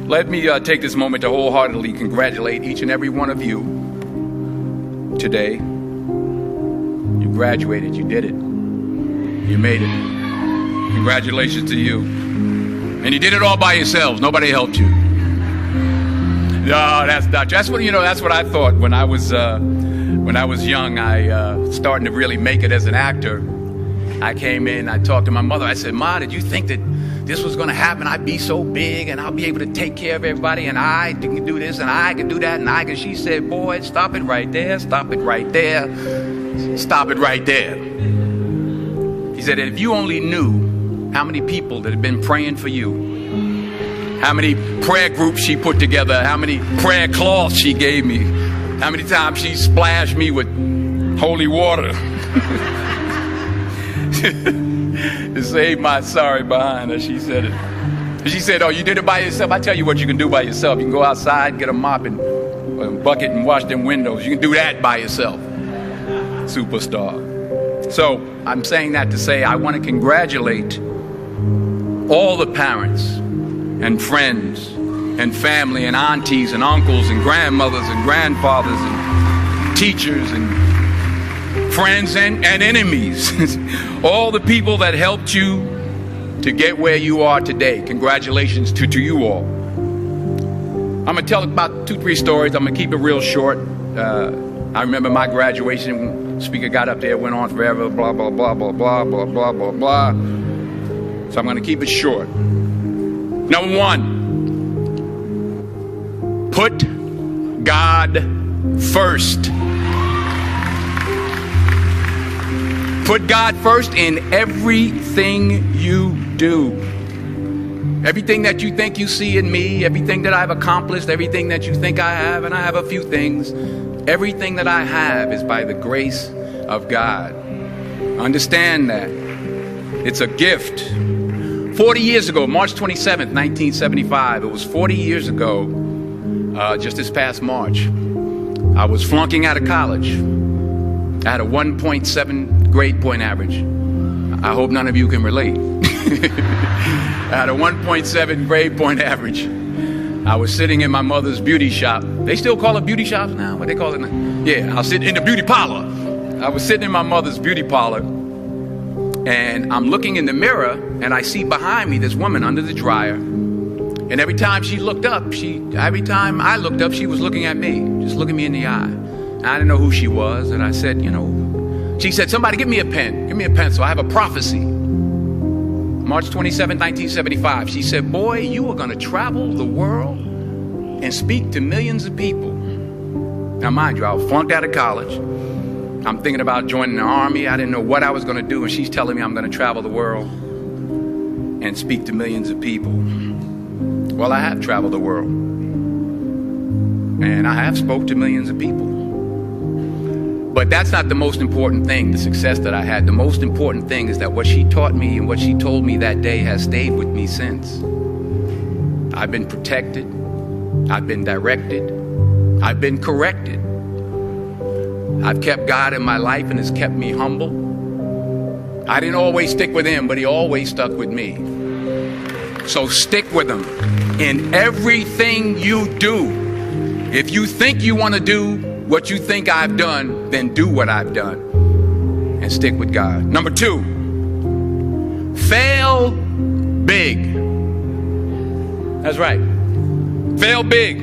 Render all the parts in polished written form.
Let me take this moment to wholeheartedly congratulate each and every one of you today. You graduated. You did it. You made it. Congratulations to you. And you did it all by yourselves. Nobody helped you. No, that's not. That's what That's what I thought when I was young. I starting to really make it as an actor. I came in. I talked to my mother. I said, "Ma, did you think that this was going to happen? I'd be so big, and I'll be able to take care of everybody, and I can do this, and I can do that, and I can." She said, "Boy, stop it right there. Stop it right there. Stop it right there." He said, "If you only knew how many people that have been praying for you, how many prayer groups she put together, how many prayer cloths she gave me, how many times she splashed me with holy water to save my sorry behind," as she said it. She said, "Oh, you did it by yourself? I tell you what you can do by yourself. You can go outside, get a mop and a bucket and wash them windows. You can do that by yourself." Superstar. So I'm saying that to say I want to congratulate all the parents and friends and family and aunties and uncles and grandmothers and grandfathers and teachers and friends and enemies. All the people that helped you to get where you are today. Congratulations to you all. I'm going to tell about 2-3 stories. I'm going to keep it real short. I remember my graduation. Speaker got up there, went on forever, blah, blah, blah, blah, blah, blah, blah, blah, blah. So I'm going to keep it short. Number 1, put God first. Put God first in everything you do. Everything that you think you see in me, everything that I've accomplished, everything that you think I have, and I have a few things, everything that I have is by the grace of God. Understand that. It's a gift. 40 years ago, March 27th, 1975, it was 40 years ago, just this past March, I was flunking out of college. I had a 1.7 grade point average. I hope none of you can relate. I had a 1.7 grade point average. I was sitting in my mother's beauty shop. They still call it beauty shops now? What they call it now? Yeah, I was sitting in the beauty parlor. I was sitting in my mother's beauty parlor, and I'm looking in the mirror, and I see behind me this woman under the dryer. And every time she looked up, every time I looked up, she was looking at me, just looking me in the eye. And I didn't know who she was, and I said, she said, "Somebody give me a pen, give me a pencil. I have a prophecy." March 27, 1975, she said, "Boy, you are going to travel the world and speak to millions of people." Now, mind you, I was flunked out of college. I'm thinking about joining the army. I didn't know what I was going to do, and she's telling me I'm going to travel the world and speak to millions of people. Well, I have traveled the world, and I have spoke to millions of people. But that's not the most important thing, the success that I had. The most important thing is that what she taught me and what she told me that day has stayed with me since. I've been protected. I've been directed. I've been corrected. I've kept God in my life, and it's kept me humble. I didn't always stick with him, but he always stuck with me. So stick with him in everything you do. If you think you want to do what you think I've done, then do what I've done and stick with God. Number 2, fail big. That's right. Fail big.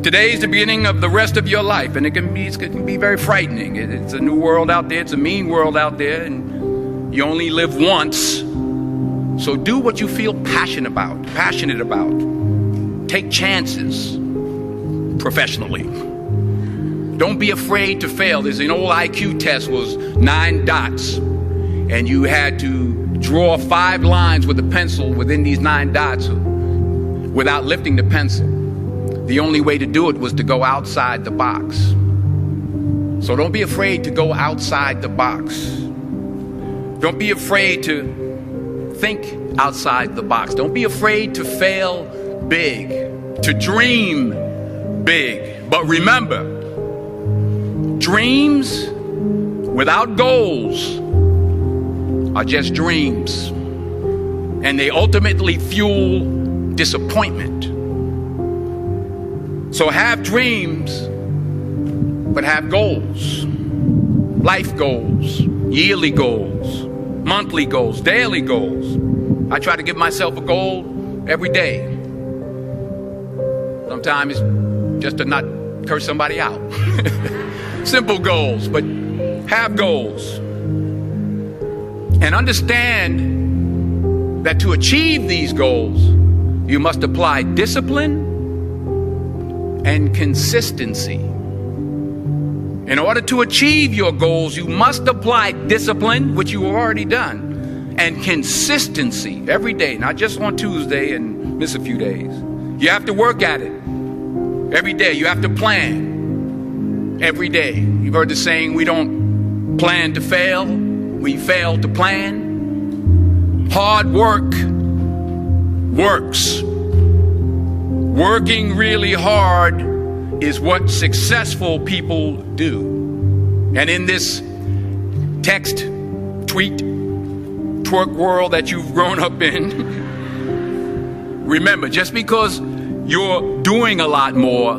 Today is the beginning of the rest of your life, and it can be very frightening. It's a new world out there. It's a mean world out there, and you only live once. So do what you feel passionate about. Take chances professionally. Don't be afraid to fail. There's an old IQ test, was 9 dots, and you had to draw 5 lines with a pencil within these 9 dots without lifting the pencil. The only way to do it was to go outside the box. So don't be afraid to go outside the box. Don't be afraid to think outside the box. Don't be afraid to fail big, to dream big. But remember, dreams without goals are just dreams, and they ultimately fuel disappointment. So have dreams, but have goals. Life goals, yearly goals, monthly goals, daily goals. I try to give myself a goal every day. Sometimes it's just to not curse somebody out. Simple goals, but have goals. And understand that to achieve these goals, you must apply discipline and consistency. In order to achieve your goals, you must apply discipline, which you have already done, and consistency every day, not just on Tuesday and miss a few days. You have to work at it every day. You have to plan every day. You've heard the saying, we don't plan to fail, we fail to plan. Hard work works. Working really hard is what successful people do. And in this text, tweet, twerk world that you've grown up in, remember, just because you're doing a lot more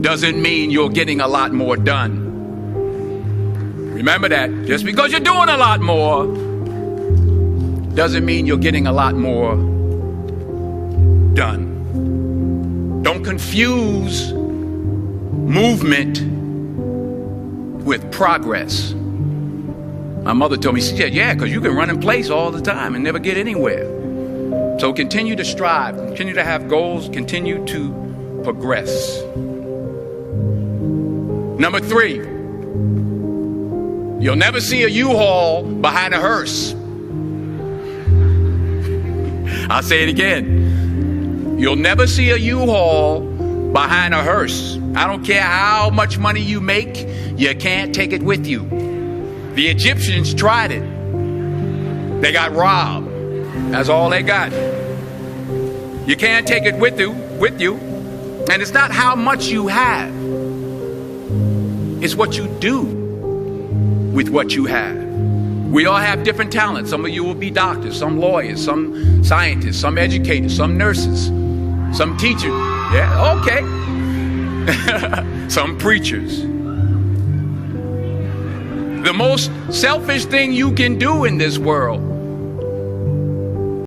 doesn't mean you're getting a lot more done. Remember that. Just because you're doing a lot more doesn't mean you're getting a lot more done. Don't confuse movement with progress. My mother told me, she said, yeah, because you can run in place all the time and never get anywhere. So continue to strive, continue to have goals, continue to progress. Number 3, you'll never see a U-Haul behind a hearse. I'll say it again. You'll never see a U-Haul behind a hearse. I don't care how much money you make, you can't take it with you. The Egyptians tried it. They got robbed. That's all they got. You can't take it with you. And it's not how much you have. It's what you do with what you have. We all have different talents. Some of you will be doctors, some lawyers, some scientists, some educators, some nurses, some teachers. Yeah, okay. Some preachers. The most selfish thing you can do in this world